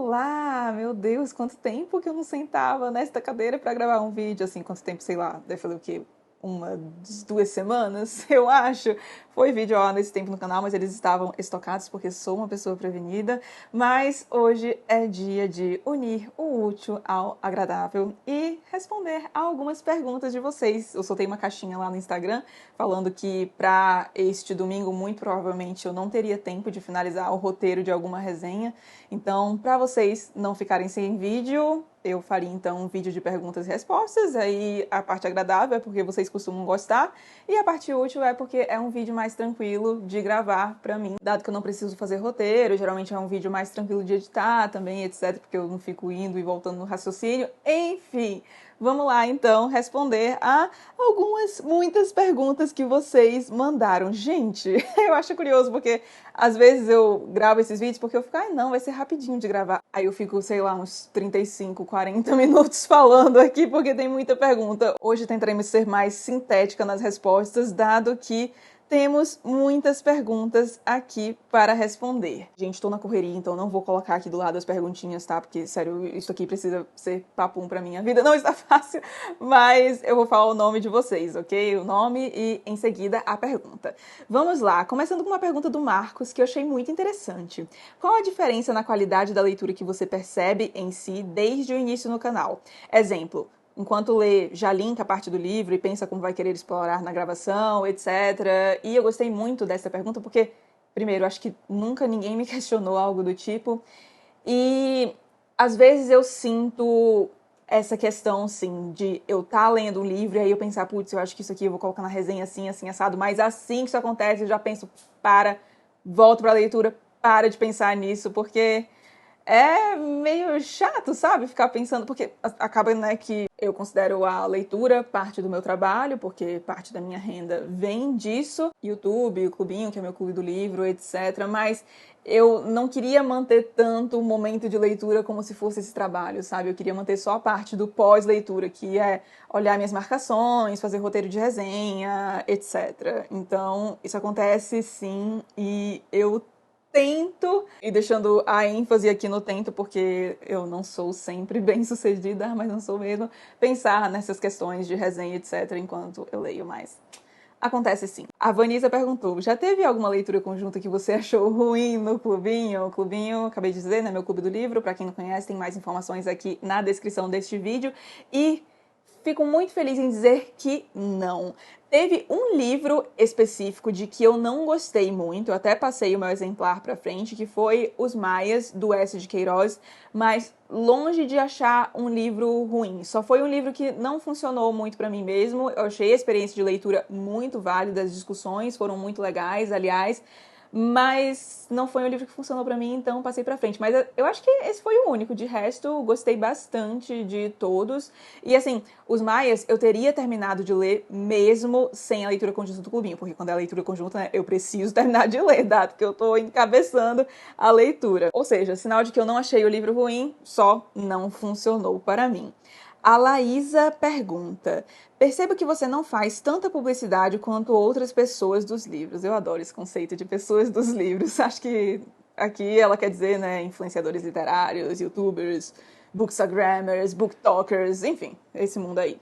Olá, meu Deus, quanto tempo que eu não sentava nesta cadeira para gravar um vídeo, assim, quanto tempo, sei lá, deve fazer o quê? Umas 2 semanas, eu acho. Foi vídeo há nesse tempo no canal, mas eles estavam estocados porque sou uma pessoa prevenida. Mas hoje é dia de unir o útil ao agradável e responder a algumas perguntas de vocês. Eu soltei uma caixinha lá no Instagram falando que para este domingo, muito provavelmente, eu não teria tempo de finalizar o roteiro de alguma resenha. Então, para vocês não ficarem sem vídeo, eu faria então um vídeo de perguntas e respostas. Aí a parte agradável é porque vocês costumam gostar e a parte útil é porque é um vídeo mais tranquilo de gravar pra mim, dado que eu não preciso fazer roteiro, geralmente é um vídeo mais tranquilo de editar também, etc, porque eu não fico indo e voltando no raciocínio. Enfim, vamos lá então responder a muitas perguntas que vocês mandaram. Gente, eu acho curioso porque às vezes eu gravo esses vídeos porque eu fico, não, vai ser rapidinho de gravar. Aí eu fico, sei lá, uns 35, 40 minutos falando aqui porque tem muita pergunta. Hoje tentaremos ser mais sintética nas respostas, dado que temos muitas perguntas aqui para responder. Gente, tô na correria, então não vou colocar aqui do lado as perguntinhas, tá? Porque, sério, isso aqui precisa ser papum pra minha vida. Não está fácil, mas eu vou falar o nome de vocês, ok? O nome e, em seguida, a pergunta. Vamos lá, começando com uma pergunta do Marcos, que eu achei muito interessante. Qual a diferença na qualidade da leitura que você percebe em si desde o início no canal? Exemplo, enquanto lê, já linka a parte do livro e pensa como vai querer explorar na gravação, etc. E eu gostei muito dessa pergunta porque, primeiro, acho que nunca ninguém me questionou algo do tipo. E, às vezes, eu sinto essa questão, sim, de eu estar lendo um livro e aí eu pensar, putz, eu acho que isso aqui eu vou colocar na resenha assim, assim, assado. Mas assim que isso acontece, eu já penso, volto pra leitura, para de pensar nisso, porque é meio chato, sabe? Ficar pensando, porque acaba, né, que eu considero a leitura parte do meu trabalho, porque parte da minha renda vem disso. YouTube, o Clubinho, que é meu clube do livro, etc. Mas eu não queria manter tanto o momento de leitura como se fosse esse trabalho, sabe? Eu queria manter só a parte do pós-leitura, que é olhar minhas marcações, fazer roteiro de resenha, etc. Então, isso acontece sim, e eu tento, e deixando a ênfase aqui no tento, porque eu não sou sempre bem sucedida, mas não sou mesmo, pensar nessas questões de resenha, etc., enquanto eu leio mais. Acontece sim. A Vanessa perguntou, já teve alguma leitura conjunta que você achou ruim no Clubinho? O Clubinho, acabei de dizer, né, meu clube do livro, pra quem não conhece, tem mais informações aqui na descrição deste vídeo, e fico muito feliz em dizer que não. Teve um livro específico de que eu não gostei muito, eu até passei o meu exemplar pra frente, que foi Os Maias, do S. de Queiroz, mas longe de achar um livro ruim. Só foi um livro que não funcionou muito pra mim mesmo. Eu achei a experiência de leitura muito válida, as discussões foram muito legais, aliás, mas não foi um livro que funcionou pra mim, então passei pra frente. Mas eu acho que esse foi o único. De resto, gostei bastante de todos. E assim, Os Maias eu teria terminado de ler mesmo sem a leitura conjunta do Clubinho, porque quando é a leitura conjunta, né, eu preciso terminar de ler, dado que eu tô encabeçando a leitura. Ou seja, sinal de que eu não achei o livro ruim, só não funcionou para mim. A Laísa pergunta, percebo que você não faz tanta publicidade quanto outras pessoas dos livros. Eu adoro esse conceito de pessoas dos livros. Acho que aqui ela quer dizer, né, influenciadores literários, youtubers, bookstagrammers, booktalkers, enfim, esse mundo aí.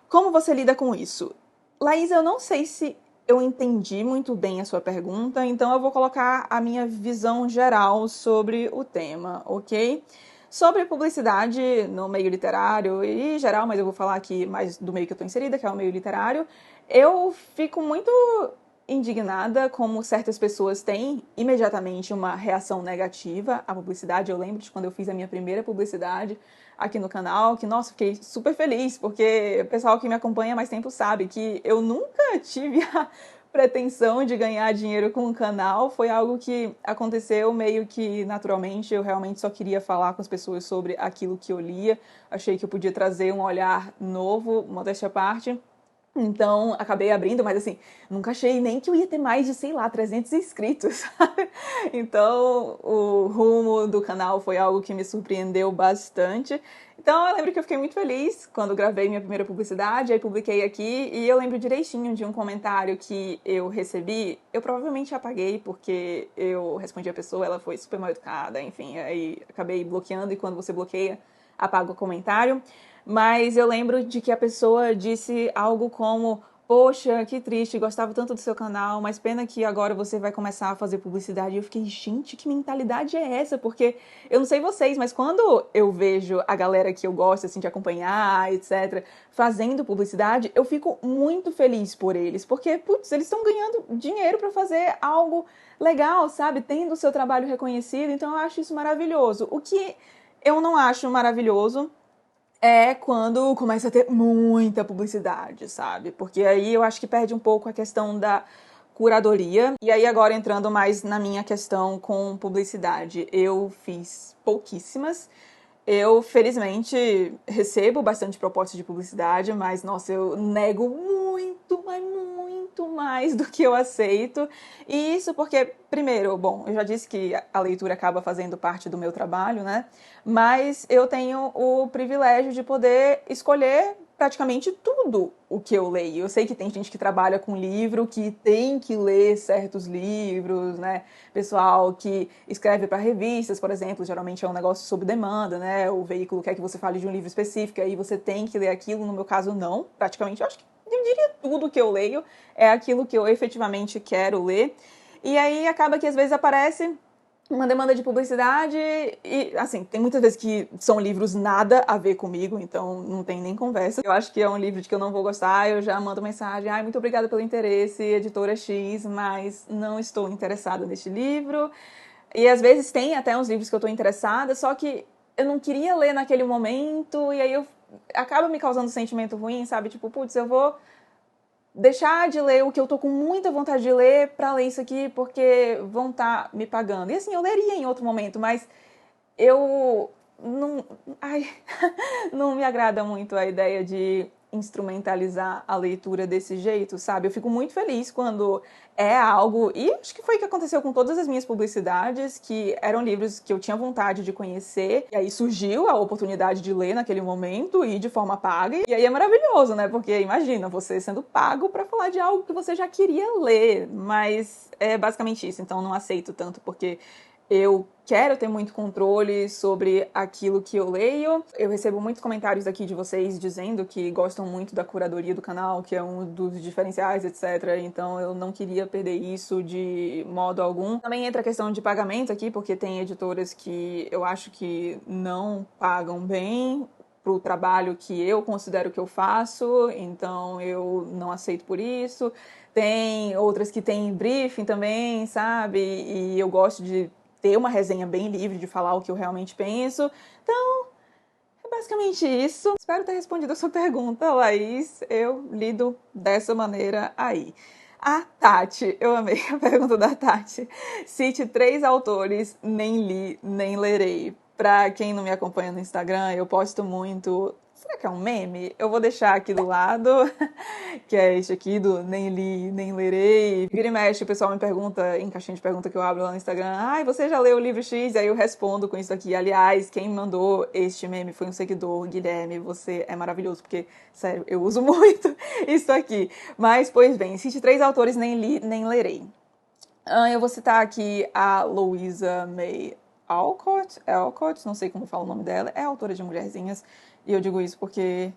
Como você lida com isso? Laísa, eu não sei se eu entendi muito bem a sua pergunta, então eu vou colocar a minha visão geral sobre o tema, ok? Sobre publicidade no meio literário e geral, mas eu vou falar aqui mais do meio que eu estou inserida, que é o meio literário, eu fico muito indignada como certas pessoas têm imediatamente uma reação negativa à publicidade. Eu lembro de quando eu fiz a minha primeira publicidade aqui no canal, que, nossa, fiquei super feliz, porque o pessoal que me acompanha há mais tempo sabe que eu nunca tive a pretensão de ganhar dinheiro com o canal, foi algo que aconteceu meio que naturalmente. Eu realmente só queria falar com as pessoas sobre aquilo que eu lia, achei que eu podia trazer um olhar novo, modéstia à parte, Então, acabei abrindo, mas assim, nunca achei nem que eu ia ter mais de, sei lá, 300 inscritos, sabe? Então, o rumo do canal foi algo que me surpreendeu bastante. Então, eu lembro que eu fiquei muito feliz quando gravei minha primeira publicidade, aí publiquei aqui, e eu lembro direitinho de um comentário que eu recebi. Eu provavelmente apaguei, porque eu respondi a pessoa, ela foi super mal educada, enfim, aí acabei bloqueando, e quando você bloqueia, apaga o comentário. Mas eu lembro de que a pessoa disse algo como: poxa, que triste, gostava tanto do seu canal, mas pena que agora você vai começar a fazer publicidade. E eu fiquei, gente, que mentalidade é essa? Porque eu não sei vocês, mas quando eu vejo a galera que eu gosto assim de acompanhar, etc, fazendo publicidade, eu fico muito feliz por eles, porque putz, eles estão ganhando dinheiro para fazer algo legal, sabe? Tendo o seu trabalho reconhecido, então eu acho isso maravilhoso. O que eu não acho maravilhoso é quando começa a ter muita publicidade, sabe? Porque aí eu acho que perde um pouco a questão da curadoria. E aí agora entrando mais na minha questão com publicidade, eu fiz pouquíssimas. Eu, felizmente, recebo bastante propostas de publicidade, mas, nossa, eu nego muito, mas muito mais do que eu aceito. E isso porque, primeiro, bom, eu já disse que a leitura acaba fazendo parte do meu trabalho, né? Mas eu tenho o privilégio de poder escolher praticamente tudo o que eu leio. Eu sei que tem gente que trabalha com livro, que tem que ler certos livros, né? Pessoal que escreve para revistas, por exemplo, geralmente é um negócio sob demanda, né? O veículo quer que você fale de um livro específico, aí você tem que ler aquilo. No meu caso, não. Praticamente, eu acho que eu diria tudo que eu leio é aquilo que eu efetivamente quero ler. E aí acaba que às vezes aparece uma demanda de publicidade e, assim, tem muitas vezes que são livros nada a ver comigo, então não tem nem conversa. Eu acho que é um livro de que eu não vou gostar, eu já mando mensagem: ai, muito obrigada pelo interesse, editora X, mas não estou interessada neste livro. E às vezes tem até uns livros que eu estou interessada, só que eu não queria ler naquele momento, e aí eu acaba me causando um sentimento ruim, sabe? Tipo, putz, eu vou deixar de ler o que eu tô com muita vontade de ler pra ler isso aqui porque vão estar me pagando. E assim, eu leria em outro momento, mas eu não, ai, não me agrada muito a ideia de instrumentalizar a leitura desse jeito, sabe? Eu fico muito feliz quando é algo, e acho que foi o que aconteceu com todas as minhas publicidades, que eram livros que eu tinha vontade de conhecer, e aí surgiu a oportunidade de ler naquele momento e de forma paga, e aí é maravilhoso, né? Porque imagina você sendo pago para falar de algo que você já queria ler, mas é basicamente isso, então não aceito tanto, porque eu quero ter muito controle sobre aquilo que eu leio. Eu recebo muitos comentários aqui de vocês dizendo que gostam muito da curadoria do canal, que é um dos diferenciais, etc. Então eu não queria perder isso de modo algum. Também entra a questão de pagamento aqui, porque tem editoras que eu acho que não pagam bem pro trabalho que eu considero que eu faço, então eu não aceito por isso. Tem outras que têm briefing também, sabe? E eu gosto de ter uma resenha bem livre, de falar o que eu realmente penso. Então, é basicamente isso. Espero ter respondido a sua pergunta, Laís. Eu lido dessa maneira aí. A Tati, eu amei a pergunta da Tati. Cite 3 autores, nem li, nem lerei. Pra quem não me acompanha no Instagram, eu posto muito. Será que é um meme? Eu vou deixar aqui do lado, que é este aqui do nem li, nem lerei. Vira e mexe, o pessoal me pergunta, em caixinha de pergunta que eu abro lá no Instagram: ai, você já leu o livro X? E aí eu respondo com isso aqui. Aliás, quem mandou este meme foi um seguidor, Guilherme. Você é maravilhoso, porque, sério, eu uso muito isso aqui. Mas, pois bem, cite 3 autores, nem li, nem lerei. Eu vou citar aqui a Louisa May Alcott, não sei como fala o nome dela, é autora de Mulherzinhas, e eu digo isso porque,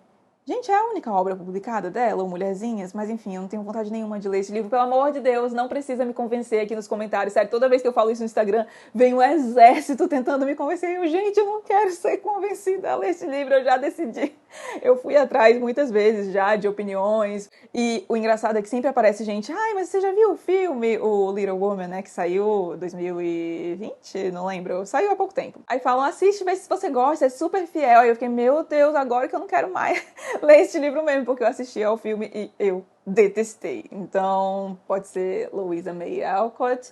gente, é a única obra publicada dela, ou Mulherzinhas, mas enfim, eu não tenho vontade nenhuma de ler esse livro, pelo amor de Deus, não precisa me convencer aqui nos comentários, sério, toda vez que eu falo isso no Instagram, vem um exército tentando me convencer, e eu, gente, eu não quero ser convencida a ler esse livro, eu já decidi. Eu fui atrás muitas vezes já de opiniões, e o engraçado é que sempre aparece gente: ai, mas você já viu o filme, o Little Woman, né, que saiu em 2020? Não lembro, saiu há pouco tempo. Aí falam: assiste, vê se você gosta, é super fiel. Aí eu fiquei: meu Deus, agora que eu não quero mais ler este livro mesmo, porque eu assisti ao filme e eu detestei. Então, pode ser Louisa May Alcott.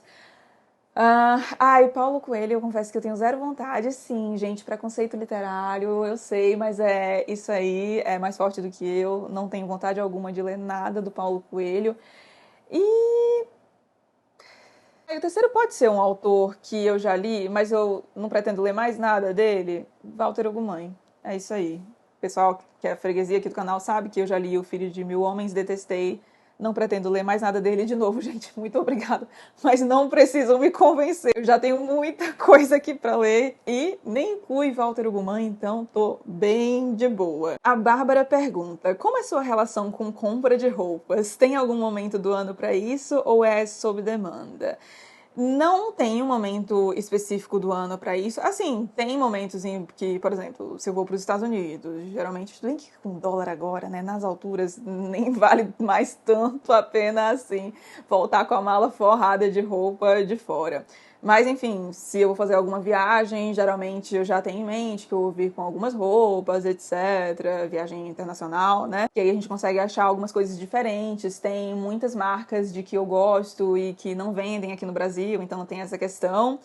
Ai, Paulo Coelho, eu confesso que eu tenho zero vontade. Sim, gente, preconceito literário, eu sei, mas isso aí é mais forte do que eu. Não tenho vontade alguma de ler nada do Paulo Coelho. E o terceiro pode ser um autor que eu já li, mas eu não pretendo ler mais nada dele. Walter Ugumãe. É isso aí. O pessoal que é freguesia aqui do canal sabe que eu já li O Filho de Mil Homens, detestei. Não pretendo ler mais nada dele de novo, gente. Muito obrigada. Mas não precisam me convencer. Eu já tenho muita coisa aqui para ler e nem inclui Walter Ugumãe, então tô bem de boa. A Bárbara pergunta: como é sua relação com compra de roupas? Tem algum momento do ano para isso ou é sob demanda? Não tem um momento específico do ano para isso. Assim, tem momentos em que, por exemplo, se eu vou para os Estados Unidos, geralmente, tudo bem que com dólar agora, né, nas alturas, nem vale mais tanto a pena assim voltar com a mala forrada de roupa de fora. Mas, enfim, se eu vou fazer alguma viagem, geralmente eu já tenho em mente que eu vou vir com algumas roupas, etc. Viagem internacional, né? Que aí a gente consegue achar algumas coisas diferentes. Tem muitas marcas de que eu gosto e que não vendem aqui no Brasil, então tem essa questão.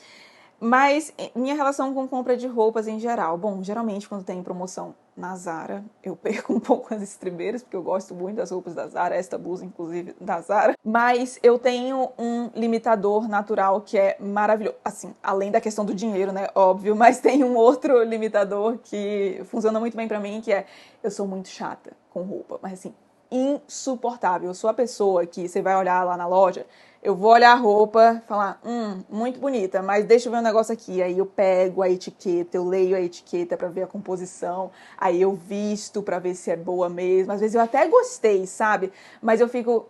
Mas minha relação com compra de roupas em geral. Bom, geralmente quando tem promoção na Zara, eu perco um pouco as estribeiras, porque eu gosto muito das roupas da Zara, esta blusa, inclusive, da Zara. Mas eu tenho um limitador natural que é maravilhoso. Assim, além da questão do dinheiro, né? Óbvio, mas tem um outro limitador que funciona muito bem pra mim, que é: eu sou muito chata com roupa, mas assim, insuportável. Eu sou a pessoa que você vai olhar lá na loja, eu vou olhar a roupa, falar, muito bonita, mas deixa eu ver um negócio aqui. Aí eu pego a etiqueta, eu leio a etiqueta pra ver a composição, aí eu visto pra ver se é boa mesmo. Às vezes eu até gostei, sabe? Mas eu fico,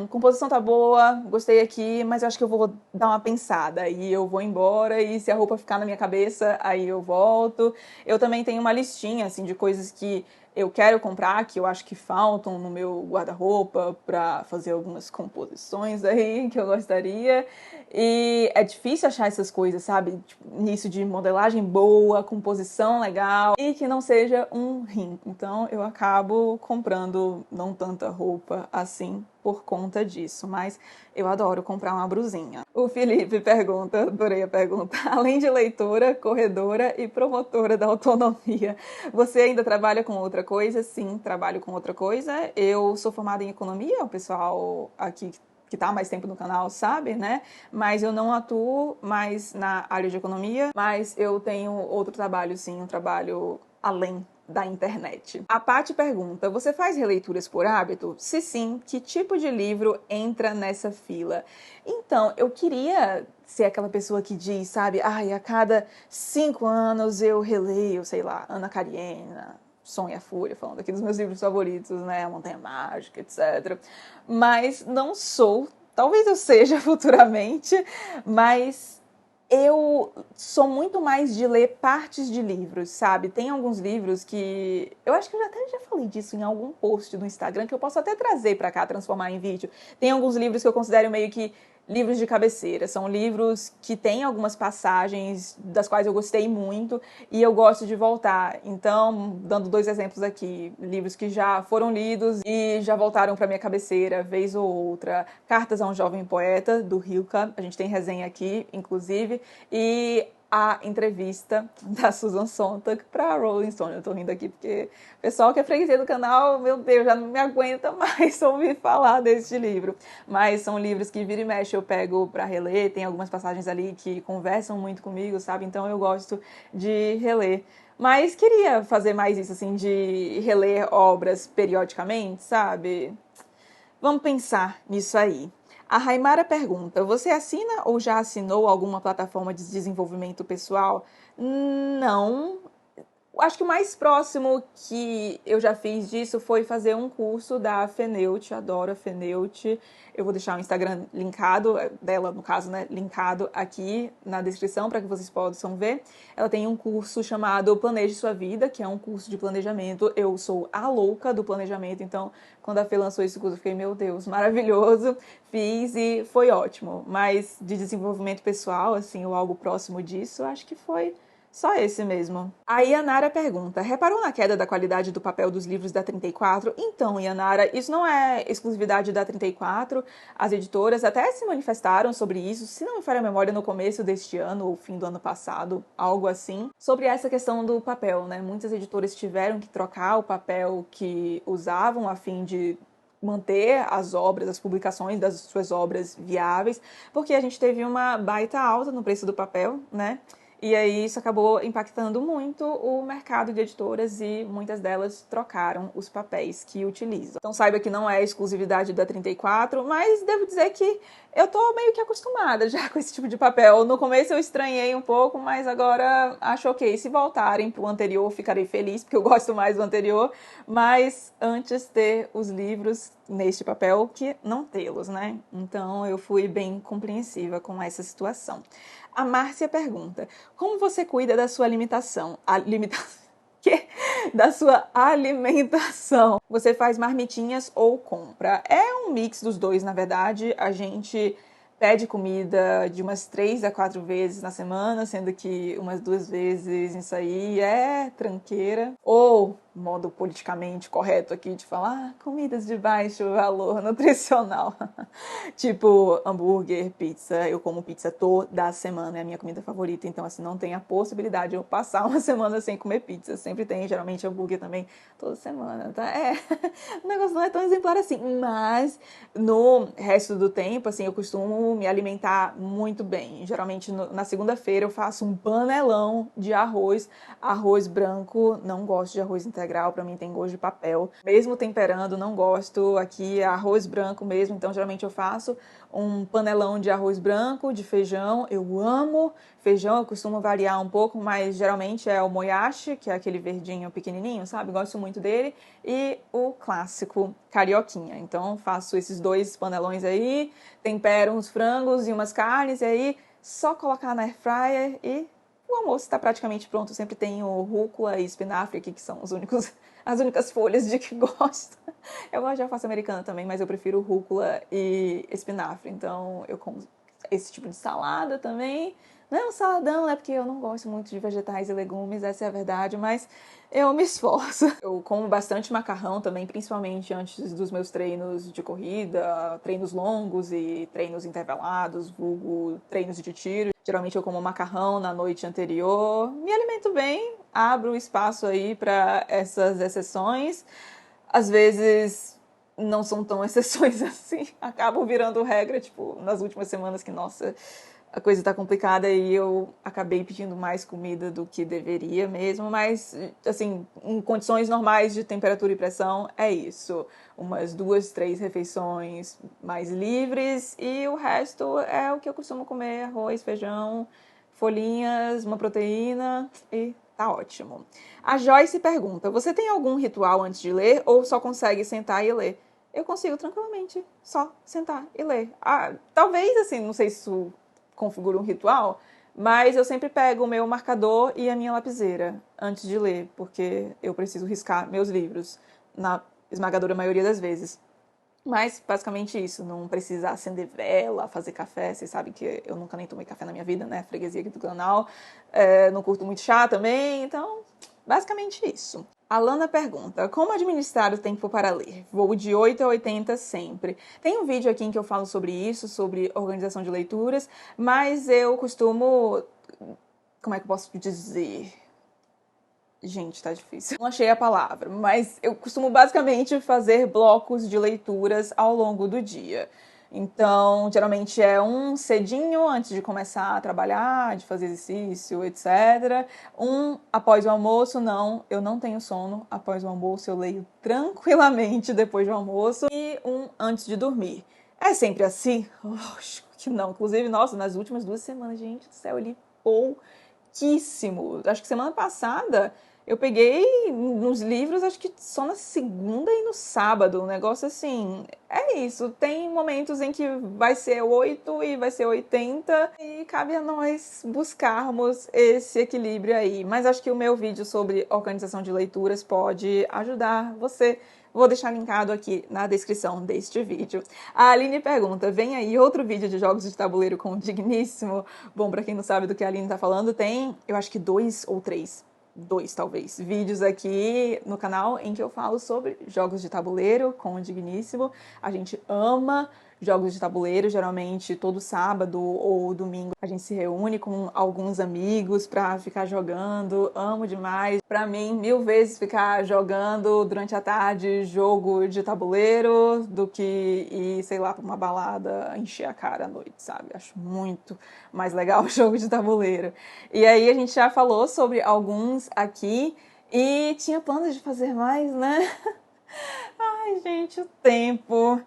composição tá boa, gostei aqui, mas eu acho que eu vou dar uma pensada. Aí eu vou embora e se a roupa ficar na minha cabeça, aí eu volto. Eu também tenho uma listinha, assim, de coisas que eu quero comprar, que eu acho que faltam no meu guarda-roupa para fazer algumas composições aí que eu gostaria. E é difícil achar essas coisas, sabe? Tipo, nisso de modelagem boa, composição legal e que não seja um rim. Então eu acabo comprando não tanta roupa assim por conta disso, mas eu adoro comprar uma brusinha. O Felipe pergunta, adorei a pergunta: além de leitora, corredora e promotora da autonomia, você ainda trabalha com outra coisa? Sim, trabalho com outra coisa. Eu sou formada em economia, o pessoal aqui que está há mais tempo no canal sabe, né? Mas eu não atuo mais na área de economia, mas eu tenho outro trabalho, sim, um trabalho além da internet. A Paty pergunta: você faz releituras por hábito? Se sim, que tipo de livro entra nessa fila? Então, eu queria ser aquela pessoa que diz, sabe, a cada 5 anos eu releio, sei lá, Ana Karenina, Som e a Fúria, falando aqui dos meus livros favoritos, né, A Montanha Mágica, etc. Mas não sou, talvez eu seja futuramente, mas eu sou muito mais de ler partes de livros, sabe? Tem alguns livros que eu acho que eu até já falei disso em algum post do Instagram, que eu posso até trazer pra cá, transformar em vídeo. Tem alguns livros que eu considero meio que livros de cabeceira. São livros que têm algumas passagens das quais eu gostei muito e eu gosto de voltar. Então, dando 2 exemplos aqui, livros que já foram lidos e já voltaram para minha cabeceira, vez ou outra. Cartas a um Jovem Poeta, do Rilke, a gente tem resenha aqui, inclusive, e a entrevista da Susan Sontag para Rolling Stone. Eu tô rindo aqui porque o pessoal que é freguesia do canal, meu Deus, já não me aguenta mais ouvir falar deste livro. Mas são livros que vira e mexe eu pego para reler, tem algumas passagens ali que conversam muito comigo, sabe? Então eu gosto de reler. Mas queria fazer mais isso, assim, de reler obras periodicamente, sabe? Vamos pensar nisso aí. A Raimara pergunta: você assina ou já assinou alguma plataforma de desenvolvimento pessoal? Não. Acho que o mais próximo que eu já fiz disso foi fazer um curso da Feneute, adoro a Feneute. Eu vou deixar o Instagram linkado, dela no caso, né, linkado aqui na descrição para que vocês possam ver. Ela tem um curso chamado Planeje Sua Vida, que é um curso de planejamento. Eu sou a louca do planejamento, então quando a Fê lançou esse curso eu fiquei, meu Deus, maravilhoso. Fiz e foi ótimo. Mas de desenvolvimento pessoal, assim, ou algo próximo disso, acho que foi Só esse mesmo. Aí a Nara pergunta, reparou na queda da qualidade do papel dos livros da 34? Então, Yanara, isso não é exclusividade da 34. As editoras até se manifestaram sobre isso, se não me falha a memória, no começo deste ano ou fim do ano passado, algo assim, sobre essa questão do papel, né? Muitas editoras tiveram que trocar o papel que usavam a fim de manter as obras, as publicações das suas obras viáveis, porque a gente teve uma baita alta no preço do papel, né? E aí isso acabou impactando muito o mercado de editoras e muitas delas trocaram os papéis que utilizam. Então saiba que não é exclusividade da 34, mas devo dizer que eu tô meio que acostumada já com esse tipo de papel. No começo eu estranhei um pouco, mas agora acho ok. Se voltarem pro anterior, ficarei feliz, porque eu gosto mais do anterior. Mas antes ter os livros neste papel que não tê-los, né? Então eu fui bem compreensiva com essa situação. A Márcia pergunta, como você cuida da sua alimentação? Que? Da sua alimentação. Você faz marmitinhas ou compra? É um mix dos dois, na verdade. A gente pede comida de umas 3 a 4 vezes na semana, sendo que umas 2 vezes isso aí é tranqueira. Ou, modo politicamente correto aqui de falar, comidas de baixo valor nutricional. Tipo hambúrguer, pizza. Eu como pizza toda semana, é a minha comida favorita. Então, assim, não tem a possibilidade de eu passar uma semana sem comer pizza. Sempre tem, geralmente, hambúrguer também, toda semana, tá? O negócio não é tão exemplar assim. Mas, no resto do tempo, assim, eu costumo me alimentar muito bem. Geralmente, na segunda-feira, eu faço um panelão de arroz. Arroz branco, não gosto de arroz integral, pra mim tem gosto de papel. Mesmo temperando, não gosto. Aqui é arroz branco mesmo, então geralmente eu faço um panelão de arroz branco, de feijão. Eu amo feijão, eu costumo variar um pouco, mas geralmente é o moyashi, que é aquele verdinho pequenininho, sabe? Gosto muito dele. E o clássico carioquinha. Então faço esses 2 panelões aí, tempero uns frangos e umas carnes, e aí só colocar na air fryer e o almoço está praticamente pronto. Eu sempre tenho rúcula e espinafre aqui, que são as únicas folhas de que gosto. Eu gosto de alface americana também, mas eu prefiro rúcula e espinafre. Então eu como esse tipo de salada também. Não é um saladão, né? Porque eu não gosto muito de vegetais e legumes, essa é a verdade, mas eu me esforço. Eu como bastante macarrão também, principalmente antes dos meus treinos de corrida, treinos longos e treinos intervalados, vulgo treinos de tiro. Geralmente eu como macarrão na noite anterior. Me alimento bem, abro espaço aí para essas exceções. Às vezes não são tão exceções assim, acabam virando regra, tipo, nas últimas semanas que, nossa, a coisa tá complicada e eu acabei pedindo mais comida do que deveria mesmo, mas, assim, em condições normais de temperatura e pressão, é isso. Umas 2, 3 refeições mais livres e o resto é o que eu costumo comer, arroz, feijão, folhinhas, uma proteína e tá ótimo. A Joyce pergunta, você tem algum ritual antes de ler ou só consegue sentar e ler? Eu consigo tranquilamente só sentar e ler. Talvez, assim, não sei se isso configura um ritual, mas eu sempre pego o meu marcador e a minha lapiseira antes de ler, porque eu preciso riscar meus livros, na esmagadora maioria das vezes. Mas, basicamente isso, não precisa acender vela, fazer café, vocês sabem que eu nunca nem tomei café na minha vida, né, freguesia aqui do canal, não curto muito chá também, então, basicamente isso. A Lana pergunta, como administrar o tempo para ler? Vou de 8 a 80 sempre. Tem um vídeo aqui em que eu falo sobre isso, sobre organização de leituras, mas eu costumo... Como é que eu posso dizer? Gente, tá difícil. Não achei a palavra, mas eu costumo basicamente fazer blocos de leituras ao longo do dia. Então, geralmente é um cedinho antes de começar a trabalhar, de fazer exercício, etc. Um após o almoço, não, eu não tenho sono. Após o almoço eu leio tranquilamente depois do almoço. E um antes de dormir. É sempre assim? Lógico que não. Inclusive, nossa, nas últimas 2 semanas, gente do céu, eu li pouquíssimo. Acho que semana passada Eu peguei nos livros, acho que só na segunda e no sábado. Um negócio assim. É isso. Tem momentos em que vai ser 8 e vai ser 80. E cabe a nós buscarmos esse equilíbrio aí. Mas acho que o meu vídeo sobre organização de leituras pode ajudar você. Vou deixar linkado aqui na descrição deste vídeo. A Aline pergunta, vem aí outro vídeo de jogos de tabuleiro com o Digníssimo? Bom, pra quem não sabe do que a Aline tá falando, tem, eu acho que 2 ou 3, talvez, vídeos aqui no canal em que eu falo sobre jogos de tabuleiro com o Digníssimo. A gente ama jogos de tabuleiro, geralmente todo sábado ou domingo a gente se reúne com alguns amigos pra ficar jogando, amo demais. Pra mim, 1000 vezes ficar jogando durante a tarde jogo de tabuleiro do que ir, sei lá, pra uma balada, encher a cara à noite, sabe? Acho muito mais legal o jogo de tabuleiro. E aí a gente já falou sobre alguns aqui e tinha planos de fazer mais, né? Ai, gente, o tempo.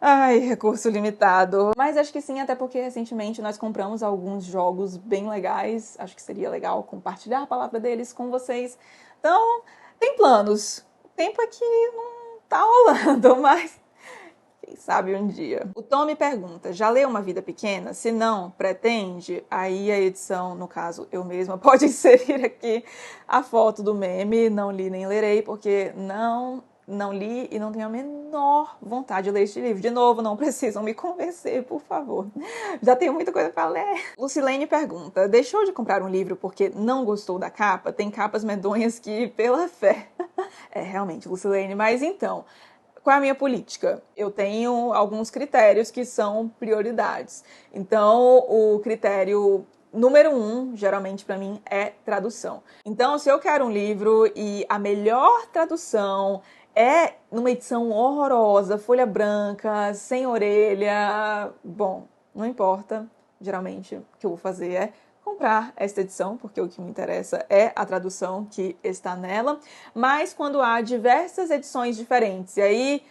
Ai, recurso limitado. Mas acho que sim, até porque recentemente nós compramos alguns jogos bem legais. Acho que seria legal compartilhar a palavra deles com vocês. Então, tem planos. O tempo aqui não tá rolando, mas quem sabe um dia. O Tom me pergunta, já leu Uma Vida Pequena? Se não, pretende? Aí a edição, no caso eu mesma, pode inserir aqui a foto do meme. Não li nem lerei, porque não li e não tenho a menor vontade de ler este livro. De novo, não precisam me convencer, por favor. Já tenho muita coisa para ler. Lucilene pergunta, deixou de comprar um livro porque não gostou da capa? Tem capas medonhas que, pela fé. É, realmente, Lucilene, mas então... Qual é a minha política? Eu tenho alguns critérios que são prioridades. Então, o critério número 1, geralmente para mim, é tradução. Então, se eu quero um livro e a melhor tradução é numa edição horrorosa, folha branca, sem orelha, bom, não importa. Geralmente, o que eu vou fazer é comprar esta edição, porque o que me interessa é a tradução que está nela, mas quando há diversas edições diferentes, e aí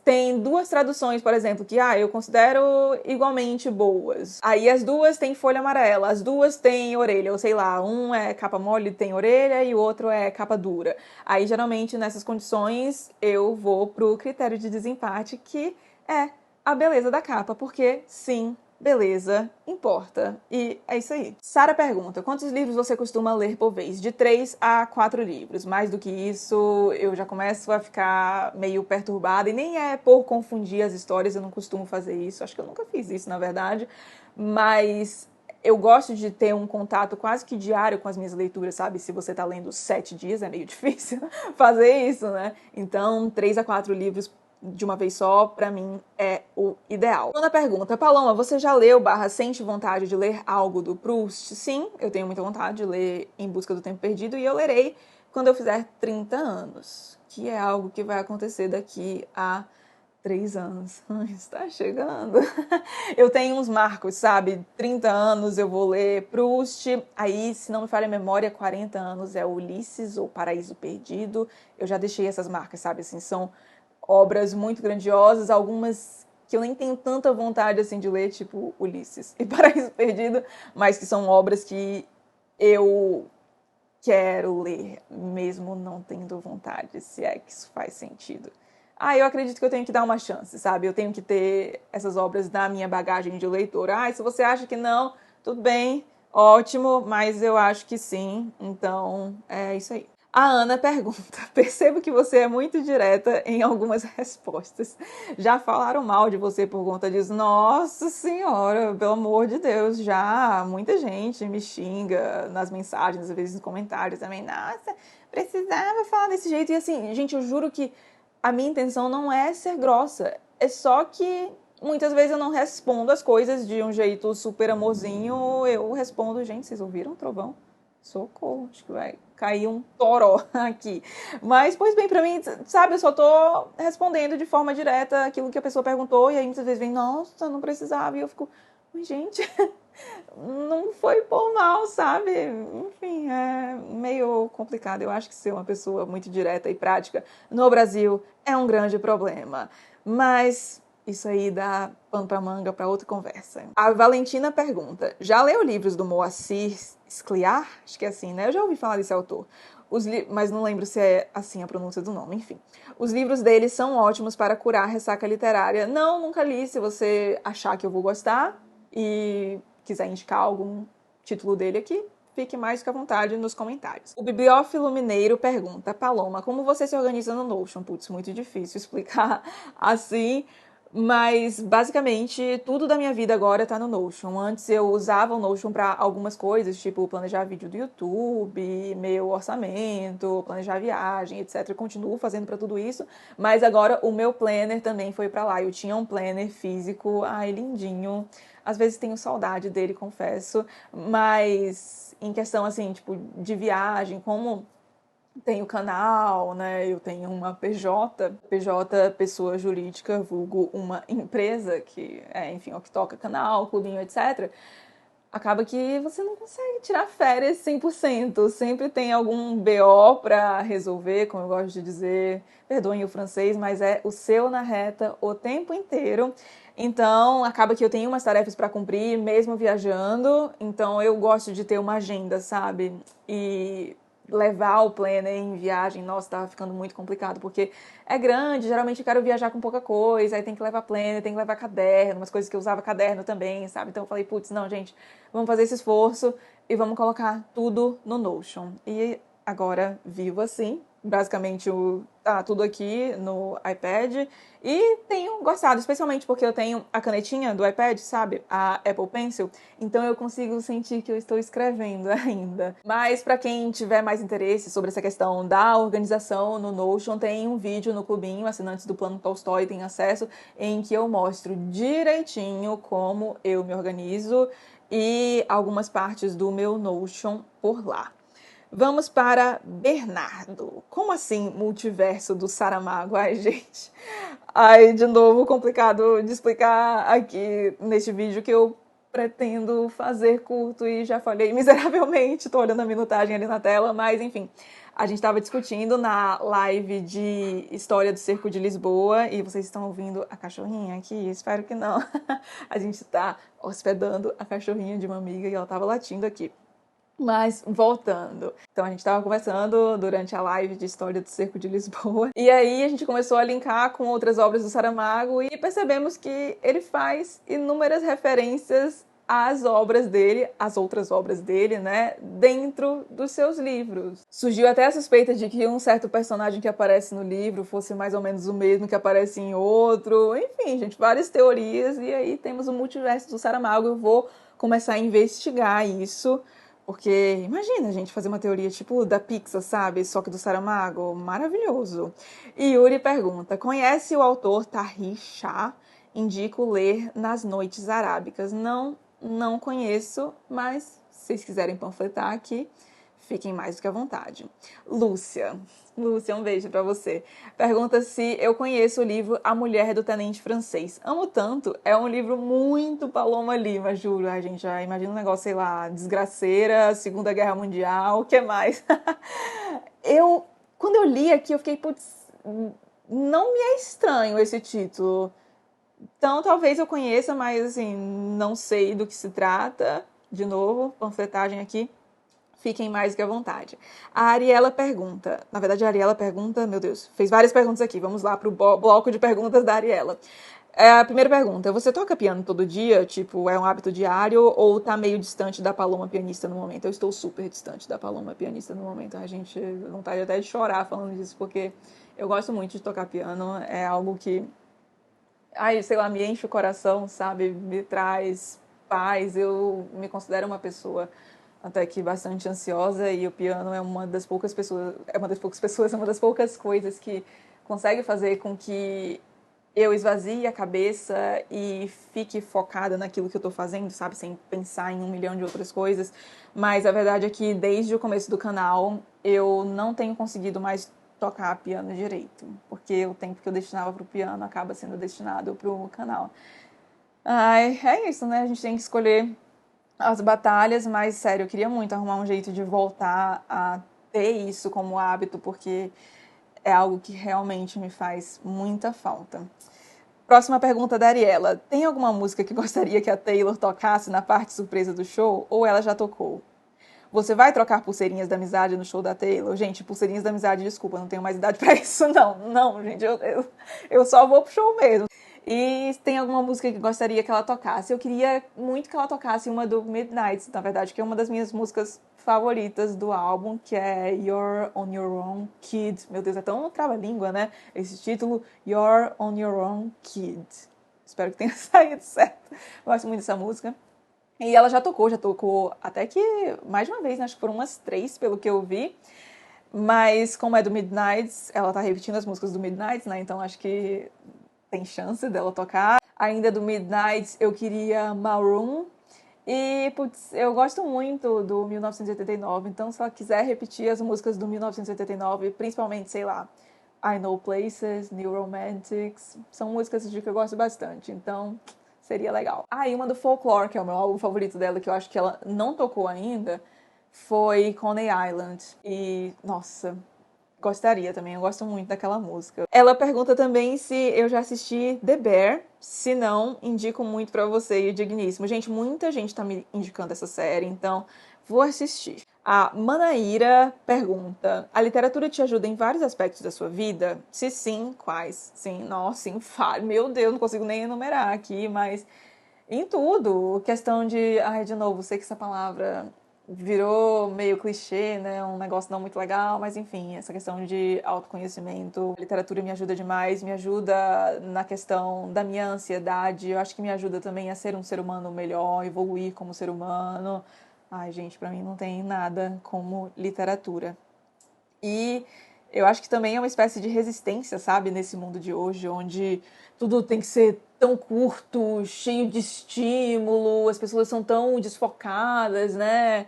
tem 2 traduções, por exemplo, que eu considero igualmente boas. Aí as 2 têm folha amarela, as 2 têm orelha, ou sei lá, um é capa mole, tem orelha, e o outro é capa dura. Aí, geralmente, nessas condições, eu vou pro critério de desempate, que é a beleza da capa, porque, sim, beleza, importa. E é isso aí. Sara pergunta, quantos livros você costuma ler por vez? De 3 a 4 livros. Mais do que isso, eu já começo a ficar meio perturbada. E nem é por confundir as histórias, eu não costumo fazer isso. Acho que eu nunca fiz isso, na verdade. Mas eu gosto de ter um contato quase que diário com as minhas leituras, sabe? Se você tá lendo 7 dias, é meio difícil fazer isso, né? Então, 3 a 4 livros de uma vez só, pra mim, é o ideal. Segunda pergunta, Paloma, você já leu / sente vontade de ler algo do Proust? Sim, eu tenho muita vontade de ler Em Busca do Tempo Perdido e eu lerei quando eu fizer 30 anos, que é algo que vai acontecer daqui a 3 anos. Ai, está chegando. Eu tenho uns marcos, sabe? 30 anos eu vou ler Proust, aí, se não me falha a memória, 40 anos é Ulisses ou Paraíso Perdido. Eu já deixei essas marcas, sabe? Assim, são obras muito grandiosas, algumas que eu nem tenho tanta vontade assim de ler, tipo Ulisses e Paraíso Perdido, mas que são obras que eu quero ler, mesmo não tendo vontade, se é que isso faz sentido. Eu acredito que eu tenho que dar uma chance, sabe? Eu tenho que ter essas obras na minha bagagem de leitor. Se você acha que não, tudo bem, ótimo, mas eu acho que sim, então é isso aí. A Ana pergunta, percebo que você é muito direta em algumas respostas. Já falaram mal de você por conta disso? Nossa senhora, pelo amor de Deus, já muita gente me xinga nas mensagens, às vezes nos comentários também. Nossa, precisava falar desse jeito. E assim, gente, eu juro que a minha intenção não é ser grossa, é só que muitas vezes eu não respondo as coisas de um jeito super amorzinho, eu respondo, gente, vocês ouviram o trovão? Socorro, acho que vai cair um toró aqui. Mas, pois bem, pra mim, sabe, eu só tô respondendo de forma direta aquilo que a pessoa perguntou, e aí muitas vezes vem, nossa, não precisava, e eu fico, gente, não foi por mal, sabe? Enfim, é meio complicado. Eu acho que ser uma pessoa muito direta e prática no Brasil é um grande problema. Mas isso aí dá pano pra manga pra outra conversa. A Valentina pergunta, já leu livros do Moacir Scliar? Acho que é assim, né? Eu já ouvi falar desse autor. Mas não lembro se é assim a pronúncia do nome, enfim. Os livros dele são ótimos para curar ressaca literária. Não, nunca li. Se você achar que eu vou gostar e quiser indicar algum título dele aqui, fique mais que à vontade nos comentários. O Bibliófilo Mineiro pergunta: Paloma, como você se organiza no Notion? Putz, muito difícil explicar assim. Mas, basicamente, tudo da minha vida agora tá no Notion. Antes eu usava o Notion para algumas coisas, tipo planejar vídeo do YouTube, meu orçamento, planejar viagem, etc. Eu continuo fazendo para tudo isso, mas agora o meu planner também foi para lá. Eu tinha um planner físico, ai, lindinho. Às vezes tenho saudade dele, confesso, mas em questão, assim, tipo, de viagem, como tenho canal, né? Eu tenho uma PJ, pessoa jurídica, vulgo uma empresa que é, enfim, o que toca canal, clubinho, etc. Acaba que você não consegue tirar férias 100%. Sempre tem algum BO pra resolver, como eu gosto de dizer. Perdoem o francês, mas é o seu na reta o tempo inteiro. Então, acaba que eu tenho umas tarefas para cumprir, mesmo viajando. Então, eu gosto de ter uma agenda, sabe? E levar o planner em viagem, nossa, tava ficando muito complicado, porque é grande, geralmente eu quero viajar com pouca coisa, aí tem que levar planner, tem que levar caderno, umas coisas que eu usava caderno também, sabe? Então eu falei, putz, não, gente, vamos fazer esse esforço e vamos colocar tudo no Notion. E agora vivo assim, basicamente tá tudo aqui no iPad e tenho gostado, especialmente porque eu tenho a canetinha do iPad, sabe? A Apple Pencil, então eu consigo sentir que eu estou escrevendo ainda. Mas para quem tiver mais interesse sobre essa questão da organização no Notion, tem um vídeo no Clubinho, assinantes do Plano Tolstói têm acesso, em que eu mostro direitinho como eu me organizo e algumas partes do meu Notion por lá. Vamos para Bernardo. Como assim multiverso do Saramago? Ai, gente. Ai, de novo, complicado de explicar aqui neste vídeo que eu pretendo fazer curto e já falhei miseravelmente. Tô olhando a minutagem ali na tela, mas enfim. A gente estava discutindo na live de História do Cerco de Lisboa e vocês estão ouvindo a cachorrinha aqui? Espero que não. A gente está hospedando a cachorrinha de uma amiga e ela estava latindo aqui. Mas, voltando. Então, a gente estava conversando durante a live de História do Cerco de Lisboa. E aí, a gente começou a linkar com outras obras do Saramago e percebemos que ele faz inúmeras referências às obras dele, às outras obras dele, né, dentro dos seus livros. Surgiu até a suspeita de que um certo personagem que aparece no livro fosse mais ou menos o mesmo que aparece em outro. Enfim, gente, várias teorias. E aí, temos o multiverso do Saramago. Eu vou começar a investigar isso. Porque imagina a gente fazer uma teoria tipo da Pixar, sabe? Só que do Saramago. Maravilhoso. E Yuri pergunta: conhece o autor Tahir Shah? Indico ler Nas Noites Arábicas. Não conheço, mas se vocês quiserem panfletar aqui, fiquem mais do que à vontade. Lúcia, um beijo pra você. Pergunta se eu conheço o livro A Mulher do Tenente Francês. Amo tanto, é um livro muito Paloma Lima, juro. A gente já imagina um negócio, sei lá, desgraceira, Segunda Guerra Mundial, o que mais? Quando eu li aqui, eu fiquei, putz, não me é estranho esse título. Então, talvez eu conheça, mas assim, não sei do que se trata. De novo, panfletagem aqui. Fiquem mais que à vontade. A Ariela pergunta, na verdade a Ariela pergunta, meu Deus, fez várias perguntas aqui, vamos lá pro bloco de perguntas da Ariela. A primeira pergunta, você toca piano todo dia? Tipo, é um hábito diário ou tá meio distante da Paloma pianista no momento? Eu estou super distante da Paloma pianista no momento. A gente vontade até de chorar falando disso, porque eu gosto muito de tocar piano, é algo que, ai, sei lá, me enche o coração, sabe? Me traz paz. Eu me considero uma pessoa até que bastante ansiosa e o piano é uma das poucas coisas que consegue fazer com que eu esvazie a cabeça e fique focada naquilo que eu tô fazendo, sabe? Sem pensar em um milhão de outras coisas. Mas a verdade é que desde o começo do canal eu não tenho conseguido mais tocar piano direito, porque o tempo que eu destinava pro piano acaba sendo destinado pro canal. Ai, é isso, né? A gente tem que escolher as batalhas, mas sério, eu queria muito arrumar um jeito de voltar a ter isso como hábito, porque é algo que realmente me faz muita falta. Próxima pergunta da Ariela. Tem alguma música que gostaria que a Taylor tocasse na parte surpresa do show ou ela já tocou? Você vai trocar pulseirinhas da amizade no show da Taylor? Gente, pulseirinhas da amizade, desculpa, não tenho mais idade pra isso, não. Não, gente, eu só vou pro show mesmo. E tem alguma música que gostaria que ela tocasse? Eu queria muito que ela tocasse uma do Midnight, na verdade, que é uma das minhas músicas favoritas do álbum, que é You're on Your Own Kid. Meu Deus, é tão trava-língua, né? Esse título, You're on Your Own Kid. Espero que tenha saído certo. Eu gosto muito dessa música. E ela já tocou até que mais de uma vez, né? Acho que foram umas 3, pelo que eu vi. Mas como é do Midnights, ela tá repetindo as músicas do Midnights, né? Então acho que tem chance dela tocar. Ainda do Midnights, eu queria Maroon. E, putz, eu gosto muito do 1989, então se ela quiser repetir as músicas do 1989, principalmente, sei lá, I Know Places, New Romantics, são músicas de que eu gosto bastante, então seria legal. Ah, e uma do Folklore, que é o meu álbum favorito dela, que eu acho que ela não tocou ainda, foi Coney Island. E, nossa, gostaria também, eu gosto muito daquela música. Ela pergunta também se eu já assisti The Bear. Se não, indico muito pra você e o Digníssimo. Gente, muita gente tá me indicando essa série, então vou assistir. A Manaíra pergunta: a literatura te ajuda em vários aspectos da sua vida? Se sim, quais? Sim, nossa, sim, meu Deus, não consigo nem enumerar aqui, mas em tudo. Questão de. Ai, de novo, sei que essa palavra virou meio clichê, né? Um negócio não muito legal, mas enfim, essa questão de autoconhecimento. A literatura me ajuda demais, me ajuda na questão da minha ansiedade. Eu acho que me ajuda também a ser um ser humano melhor, evoluir como ser humano. Ai, gente, pra mim não tem nada como literatura. E eu acho que também é uma espécie de resistência, sabe, nesse mundo de hoje, onde tudo tem que ser tão curto, cheio de estímulo, as pessoas são tão desfocadas, né?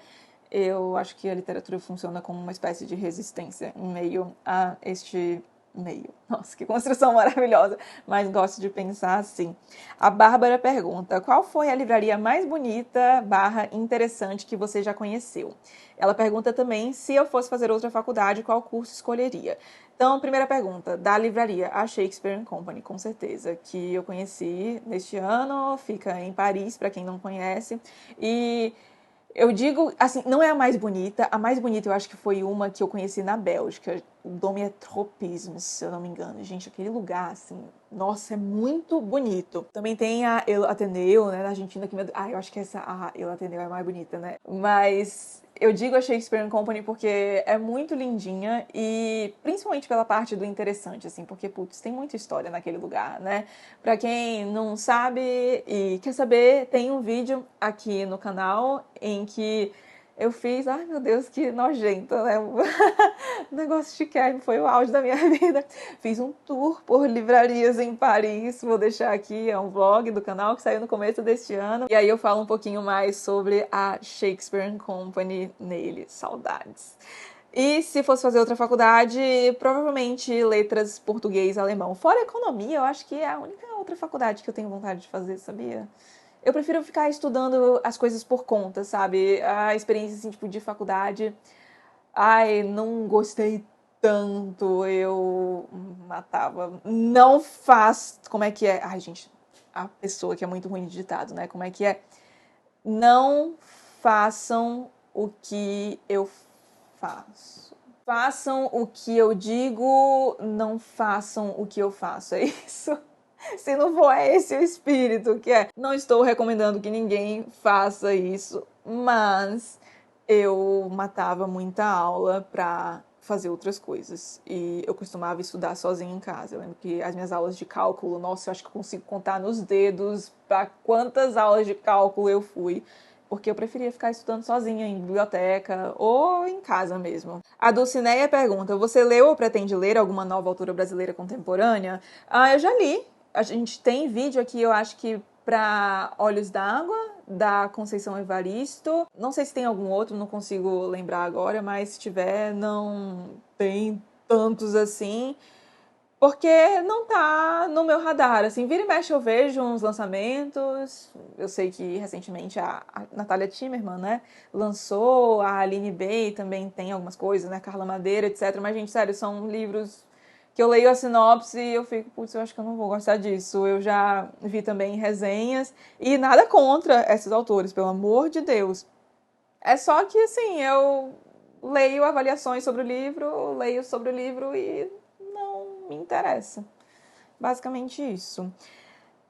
Eu acho que a literatura funciona como uma espécie de resistência em meio a este meio. Nossa, que construção maravilhosa, mas gosto de pensar assim. A Bárbara pergunta: qual foi a livraria mais bonita / interessante que você já conheceu? Ela pergunta também se eu fosse fazer outra faculdade, qual curso escolheria. Então, primeira pergunta, da livraria, a Shakespeare & Company, com certeza, que eu conheci neste ano, fica em Paris, para quem não conhece, e eu digo, assim, não é a mais bonita eu acho que foi uma que eu conheci na Bélgica, o Dom é Tropisme, se eu não me engano. Gente, aquele lugar, assim, nossa, é muito bonito. Também tem a El Ateneu, né, na Argentina, que, eu acho que a El Ateneu é a mais bonita, né, mas eu digo a Shakespeare & Company porque é muito lindinha e principalmente pela parte do interessante, assim, porque, putz, tem muita história naquele lugar, né? Pra quem não sabe e quer saber, tem um vídeo aqui no canal em que eu fiz, ai meu Deus, que nojenta, né? O negócio chiquérrimo, foi o auge da minha vida. Fiz um tour por livrarias em Paris, vou deixar aqui, é um vlog do canal que saiu no começo deste ano. E aí eu falo um pouquinho mais sobre a Shakespeare & Company nele, saudades. E se fosse fazer outra faculdade, provavelmente letras, português, alemão. Fora economia, eu acho que é a única outra faculdade que eu tenho vontade de fazer, sabia? Eu prefiro ficar estudando as coisas por conta, sabe? A experiência, assim, tipo, de faculdade, ai, não gostei tanto, eu matava. Não faz. Como é que é? Ai, gente, a pessoa que é muito ruim de ditado, né? Como é que é? Não façam o que eu faço. Façam o que eu digo, não façam o que eu faço. É isso? Se não for esse o espírito que é. Não estou recomendando que ninguém faça isso, mas eu matava muita aula pra fazer outras coisas. E eu costumava estudar sozinha em casa. Eu lembro que as minhas aulas de cálculo, nossa, eu acho que eu consigo contar nos dedos pra quantas aulas de cálculo eu fui. Porque eu preferia ficar estudando sozinha em biblioteca ou em casa mesmo. A Dulcineia pergunta: você leu ou pretende ler alguma nova autora brasileira contemporânea? Ah, eu já li. A gente tem vídeo aqui, eu acho que para Olhos d'Água, da Conceição Evaristo. Não sei se tem algum outro, não consigo lembrar agora, mas se tiver, não tem tantos assim. Porque não tá no meu radar, assim, vira e mexe eu vejo uns lançamentos, eu sei que recentemente a Natália Timmerman, né, lançou, a Aline Bey também tem algumas coisas, né, Carla Madeira, etc, mas, gente, sério, são livros que eu leio a sinopse e eu fico, putz, eu acho que eu não vou gostar disso. Eu já vi também resenhas, e nada contra esses autores, pelo amor de Deus, É só que, assim, eu leio avaliações sobre o livro, leio sobre o livro e não me interessa. Basicamente isso.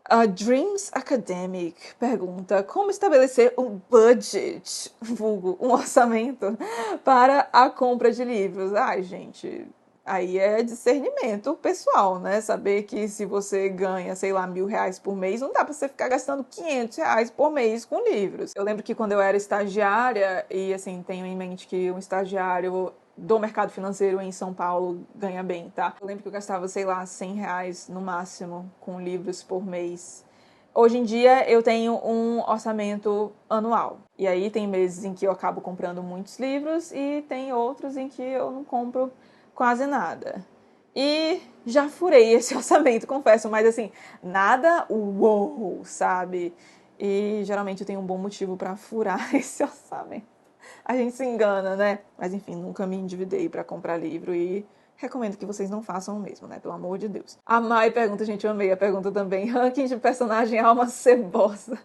A Dreams Academic pergunta como estabelecer um budget, vulgo, um orçamento para a compra de livros. Ai, gente, aí é discernimento pessoal, né? Saber que se você ganha, sei lá, R$ 1.000 por mês, não dá pra você ficar gastando R$ 500 por mês com livros. Eu lembro que quando eu era estagiária, e assim, tenho em mente que um estagiário do mercado financeiro em São Paulo ganha bem, tá? Eu lembro que eu gastava, sei lá, R$ 100 no máximo com livros por mês. Hoje em dia eu tenho um orçamento anual. E aí tem meses em que eu acabo comprando muitos livros e tem outros em que eu não compro quase nada. E já furei esse orçamento, confesso, mas assim, nada uou, sabe? E geralmente eu tenho um bom motivo para furar esse orçamento. A gente se engana, né? Mas enfim, nunca me endividei para comprar livro e recomendo que vocês não façam o mesmo, né? Pelo amor de Deus. A Mai pergunta, gente, eu amei a pergunta também. Ranking de personagem alma cebosa.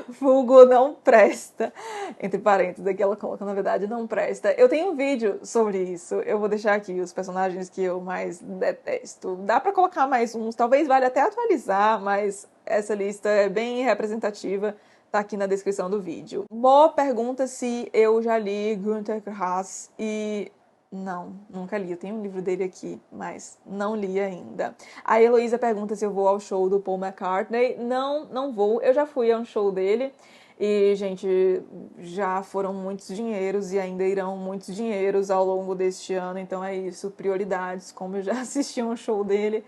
Vulgo não presta. Entre parênteses, aqui ela coloca, na verdade, não presta. Eu tenho um vídeo sobre isso. Eu vou deixar aqui os personagens que eu mais detesto. Dá pra colocar mais uns, talvez valha até atualizar, mas essa lista é bem representativa. Tá aqui na descrição do vídeo. Mo pergunta se eu já li Günter Grass e não, nunca li. Eu tenho um livro dele aqui, mas não li ainda. A Heloísa pergunta se eu vou ao show do Paul McCartney. Não, não vou. Eu já fui a um show dele. E, gente, já foram muitos dinheiros e ainda irão muitos dinheiros ao longo deste ano. Então é isso, prioridades. Como eu já assisti a um show dele,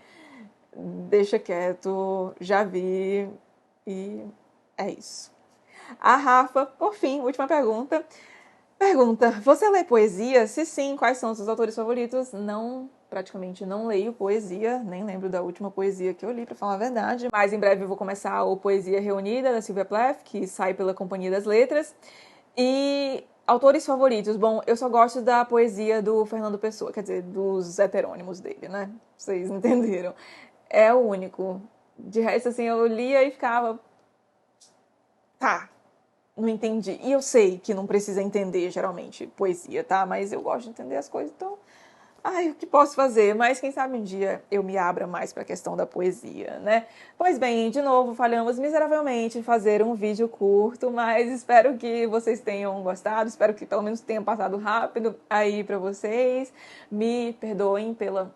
deixa quieto, já vi e é isso. A Rafa, por fim, última pergunta. Pergunta: você lê poesia? Se sim, quais são os seus autores favoritos? Não, praticamente não leio poesia, nem lembro da última poesia que eu li, pra falar a verdade. Mas em breve eu vou começar o Poesia Reunida, da Sylvia Plath, que sai pela Companhia das Letras. E autores favoritos? Bom, eu só gosto da poesia do Fernando Pessoa, quer dizer, dos heterônimos dele, né? Vocês entenderam. É o único. De resto, assim, eu lia e ficava. Tá, não entendi. E eu sei que não precisa entender, geralmente, poesia, tá? Mas eu gosto de entender as coisas, então. Ai, o que posso fazer? Mas quem sabe um dia eu me abra mais para a questão da poesia, né? Pois bem, de novo, falhamos miseravelmente em fazer um vídeo curto, mas espero que vocês tenham gostado, espero que pelo menos tenha passado rápido aí para vocês. Me perdoem pela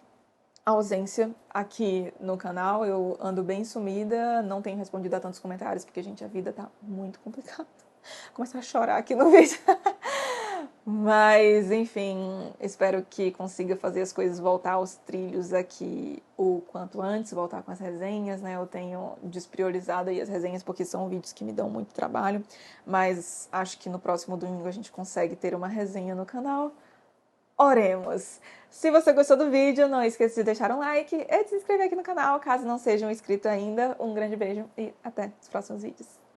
ausência aqui no canal, eu ando bem sumida, não tenho respondido a tantos comentários, porque, gente, a vida tá muito complicada. Começar a chorar aqui no vídeo. Mas, enfim, espero que consiga fazer as coisas voltar aos trilhos aqui o quanto antes, voltar com as resenhas, né? Eu tenho despriorizado aí as resenhas porque são vídeos que me dão muito trabalho, mas acho que no próximo domingo a gente consegue ter uma resenha no canal. Oremos! Se você gostou do vídeo, não esqueça de deixar um like e de se inscrever aqui no canal, caso não seja um inscrito ainda. Um grande beijo e até os próximos vídeos.